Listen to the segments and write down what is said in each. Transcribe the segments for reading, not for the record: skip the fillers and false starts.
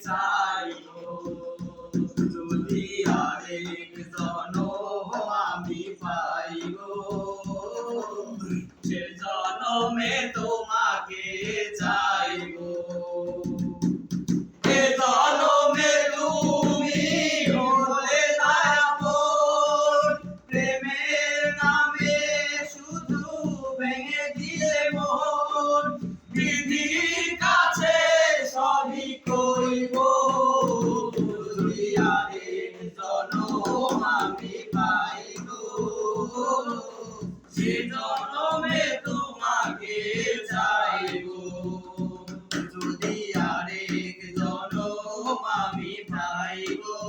চাই গো, যদি আরেক জনম আমি পাই গো, সে জনমে তোমাকে চাই গো। এ জনমে তুমি হলে না আপন, প্রেমের নামে শুধু ভেঙে দিলে মন। বিধির কাছে সবই কইব, যদি আরেক জনম আমি পাই গো, সে জনমে তোমাকে চাই গো, যদি আরেক জনম আমি পাই গো,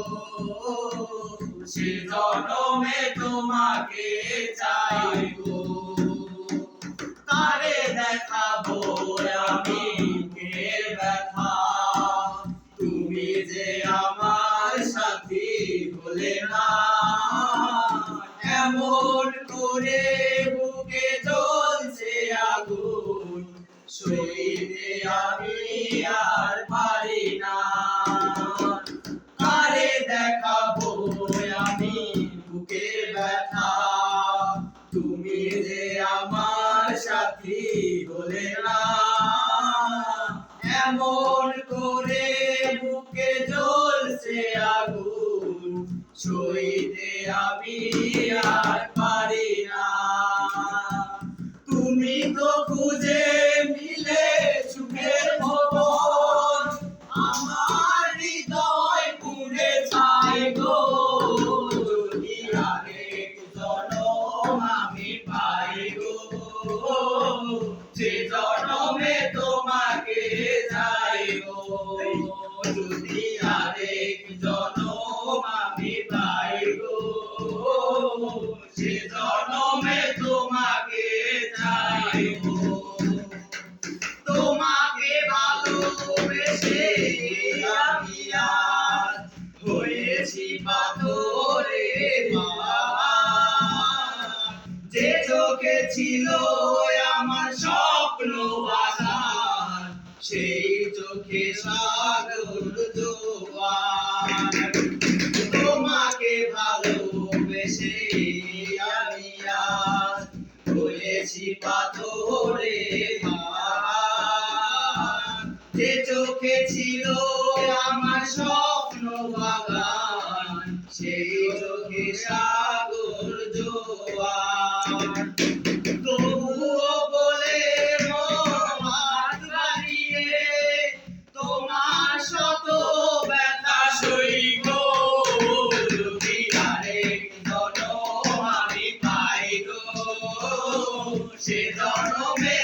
সে জনমে তোমাকে চাই গো। তারে দেখাবো আমি বুকের ব্যথা, তুমি যে আমার সাথী হলে না। এমন করে বুকে জ্বলছে আগুন, সইতে আমি আর পারি না। কারে দেখাবো আমি বুকের ব্যথা, তুমি যে আমার সাথী হলে না। এমন করে বুকে জ্বলছে আগুন, সইতে আমি আর পারি না। তুমি তো খুঁজে মিলে সুখের ভবন, আমার হৃদয় পুড়ে ছাই গো, যদি আরেক জনম আমি পাই গো, সে জনমে তোমাকে চাই গো, যদি আরেক জনম আমি পাই গো, সে জনমে তোমাকে চাই গো। তোমাকে ভালোবেসে আমি আজ হয়েছি পাথরে যে চোখে ছিল আমার স্বপ্ন আশার, সেই চোখে সাগর জোয়ার। তোমাকে ভালোবেসে আমি আজ হয়েছি পাথরে যে চোখে ছিল আমার স্বপ্ন বাগান, সেই চোখে সাগর জোয়ার। তবুও বলে মন হাত বাড়িয়ে তোমার শত ব্যথা সই গো, যদি আরেক জনম আমি পাই গো, সে জনমে